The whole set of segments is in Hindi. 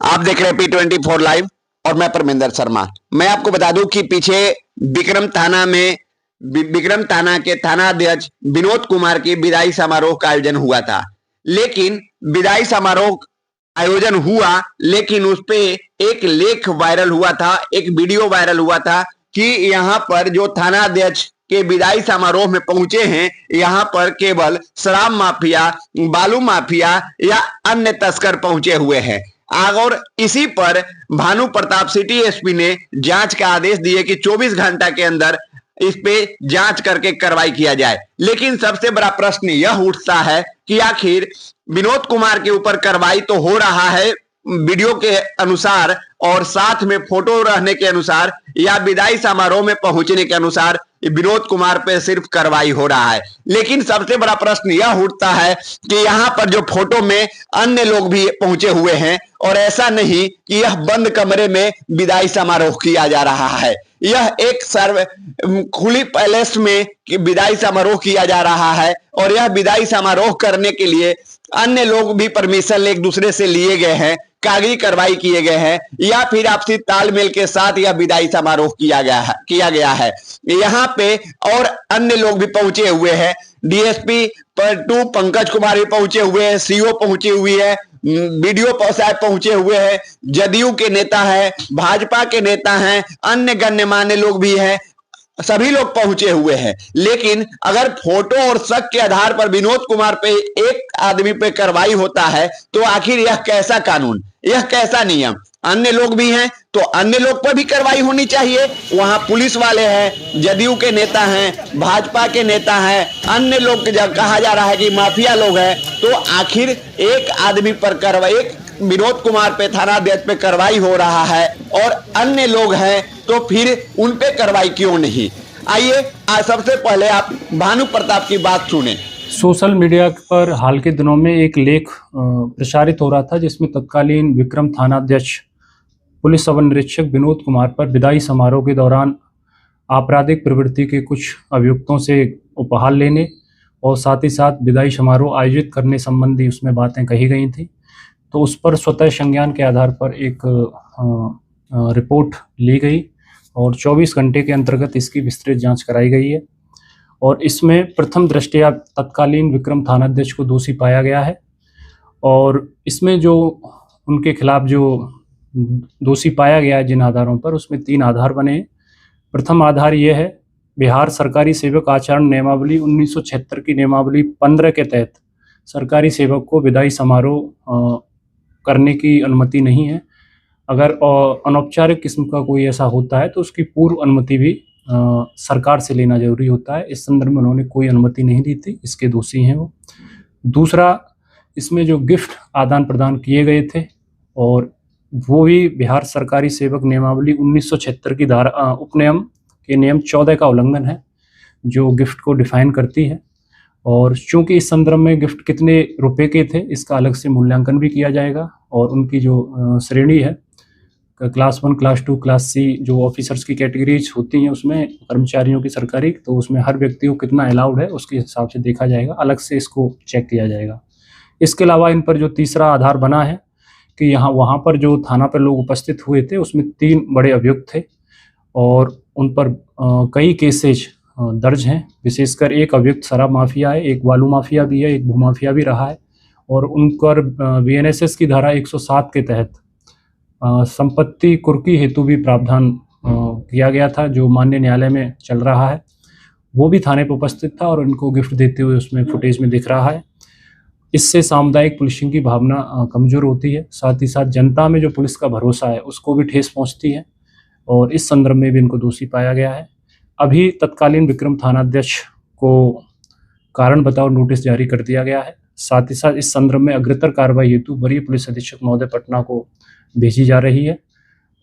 आप देख रहे हैं P24 लाइव और मैं परमिंदर शर्मा। मैं आपको बता दूं कि पीछे विक्रम थाना के थानाध्यक्ष विनोद कुमार की विदाई समारोह का आयोजन हुआ था, लेकिन विदाई समारोह आयोजन हुआ लेकिन उस पे एक लेख वायरल हुआ था, एक वीडियो वायरल हुआ था कि यहाँ पर जो थानाध्यक्ष के विदाई समारोह में पहुंचे हैं, यहाँ पर केवल शराब माफिया, बालू माफिया या अन्य तस्कर पहुंचे हुए हैं। और इसी पर भानु प्रताप सिटी एसपी ने जांच का आदेश दिए कि 24 घंटा के अंदर इस पे जांच करके कार्रवाई किया जाए। लेकिन सबसे बड़ा प्रश्न यह उठता है कि आखिर विनोद कुमार के ऊपर कार्रवाई तो हो रहा है वीडियो के अनुसार और साथ में फोटो रहने के अनुसार, या विदाई समारोह में पहुंचने के अनुसार विनोद कुमार पे सिर्फ कार्रवाई हो रहा है। लेकिन सबसे बड़ा प्रश्न यह उठता है कि यहाँ पर जो फोटो में अन्य लोग भी पहुंचे हुए हैं और ऐसा नहीं कि यह बंद कमरे में विदाई समारोह किया जा रहा है, यह एक खुली पैलेस में विदाई समारोह किया जा रहा है और यह विदाई समारोह करने के लिए अन्य लोग भी परमिशन एक दूसरे से लिए गए हैं, कागजी कार्रवाई किए गए हैं या फिर आपसी तालमेल के साथ यह विदाई समारोह किया गया है। यहाँ पे और अन्य लोग भी पहुंचे हुए हैं। डीएसपी पर 2 पंकज कुमार भी पहुंचे हुए हैं, सीओ पहुंची हुई है, बीडीओ साहब पहुंचे हुए हैं, जदयू के नेता हैं, भाजपा के नेता हैं, अन्य गण्यमान्य लोग भी हैं, सभी लोग पहुंचे हुए हैं। लेकिन अगर फोटो और शक के आधार पर विनोद कुमार पे एक आदमी पे कार्रवाई होता है तो आखिर यह कैसा कानून, यह कैसा नियम? अन्य लोग भी हैं तो अन्य लोग पर भी कार्रवाई होनी चाहिए। वहां पुलिस वाले हैं, जदयू के नेता हैं, भाजपा के नेता हैं, अन्य लोग कहा जा रहा है कि माफिया लोग हैं, तो आखिर एक आदमी पर कार्रवाई, एक विनोद कुमार पे थानाध्यक्ष पे कार्रवाई हो रहा है और अन्य लोग हैं तो फिर उन पे कार्रवाई क्यों नहीं? आइए सबसे पहले आप भानु प्रताप की बात सुने। सोशल मीडिया पर हाल के दिनों में एक लेख प्रसारित हो रहा था जिसमें तत्कालीन विक्रम थानाध्यक्ष पुलिस सब निरीक्षक विनोद कुमार पर विदाई समारोह के दौरान आपराधिक प्रवृत्ति के कुछ अभियुक्तों से उपहार लेने और साथ ही साथ विदाई समारोह आयोजित करने संबंधी उसमें बातें कही गई थी। तो उस पर स्वतः संज्ञान के आधार पर एक रिपोर्ट ली गई और 24 घंटे के अंतर्गत इसकी विस्तृत जांच कराई गई है और इसमें प्रथम दृष्टया तत्कालीन विक्रम थानाध्यक्ष को दोषी पाया गया है। और इसमें जो उनके खिलाफ जो दोषी पाया गया है जिन आधारों पर, उसमें 3 आधार बने हैं। प्रथम आधार ये है, बिहार सरकारी सेवक आचरण नियमावली 1976 की नियमावली 15 के तहत सरकारी सेवक को विदाई समारोह करने की अनुमति नहीं है। अगर अनौपचारिक किस्म का कोई ऐसा होता है तो उसकी पूर्व अनुमति भी सरकार से लेना जरूरी होता है। इस संदर्भ में उन्होंने कोई अनुमति नहीं दी थी, इसके दोषी हैं वो। दूसरा, इसमें जो गिफ्ट आदान प्रदान किए गए थे और वो भी बिहार सरकारी सेवक नियमावली 1976 की धारा उपनियम के नियम 14 का उल्लंघन है जो गिफ्ट को डिफाइन करती है। और चूंकि इस संदर्भ में गिफ्ट कितने रुपए के थे इसका अलग से मूल्यांकन भी किया जाएगा और उनकी जो श्रेणी है क्लास 1, क्लास 2, क्लास सी जो ऑफिसर्स की कैटेगरीज होती हैं उसमें कर्मचारियों की सरकारी, तो उसमें हर व्यक्ति को कितना अलाउड है उसके हिसाब से देखा जाएगा, अलग से इसको चेक किया जाएगा। इसके अलावा इन पर जो तीसरा आधार बना है कि वहाँ पर जो थाना पर लोग उपस्थित हुए थे उसमें 3 बड़े अभियुक्त थे और उन पर कई केसेज दर्ज हैं। विशेषकर एक अभियुक्त शराब माफिया है, एक बालू माफिया भी है, एक भू माफिया भी रहा है और उन पर बीएनएसएस की धारा 107 के तहत संपत्ति कुर्की हेतु भी प्रावधान किया गया था जो माननीय न्यायालय में चल रहा है। वो भी थाने पर उपस्थित था और उनको गिफ्ट देते हुए उसमें फुटेज में दिख रहा है। इससे सामुदायिक पुलिसिंग की भावना कमजोर होती है, साथ ही साथ जनता में जो पुलिस का भरोसा है उसको भी ठेस पहुंचती है और इस संदर्भ में भी इनको दोषी पाया गया है। अभी तत्कालीन विक्रम थानाध्यक्ष को कारण बताओ नोटिस जारी कर दिया गया है। साथ ही साथ इस संदर्भ में अग्रतर कार्रवाई हेतु वरीय पुलिस अधीक्षक महोदय पटना को भेजी जा रही है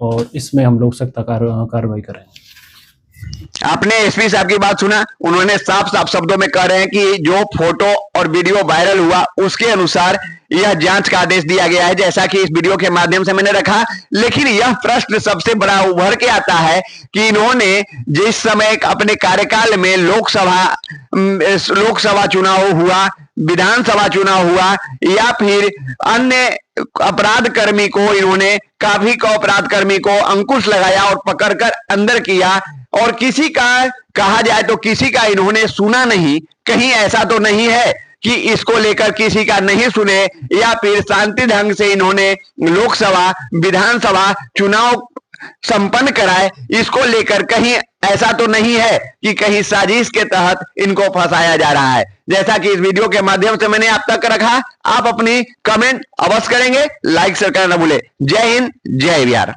और इसमें हम लोग सख्त कार्रवाई करेंगे। आपने एसपी साहब की बात सुना, उन्होंने साफ साफ शब्दों में कह रहे हैं कि जो फोटो और वीडियो वायरल हुआ उसके अनुसार यह जांच का आदेश दिया गया है, जैसा कि इस वीडियो के माध्यम से मैंने रखा। लेकिन यह प्रश्न सबसे बड़ा उभर के आता है कि इन्होंने जिस समय अपने कार्यकाल में लोकसभा चुनाव हुआ, विधानसभा चुनाव हुआ, या फिर अन्य अपराध कर्मी को इन्होंने काफी को अपराध कर्मी को अंकुश लगाया और पकड़कर अंदर किया, और किसी का कहा जाए तो किसी का इन्होंने सुना नहीं। कहीं ऐसा तो नहीं है कि इसको लेकर किसी का नहीं सुने या फिर शांति ढंग से इन्होंने लोकसभा विधानसभा चुनाव संपन्न कराए, इसको लेकर कहीं ऐसा तो नहीं है कि कहीं साजिश के तहत इनको फंसाया जा रहा है। जैसा कि इस वीडियो के माध्यम से मैंने आप तक रखा, आप अपनी कमेंट अवश्य करेंगे, लाइक शेयर करना न भूले। जय हिंद, जय बिहार।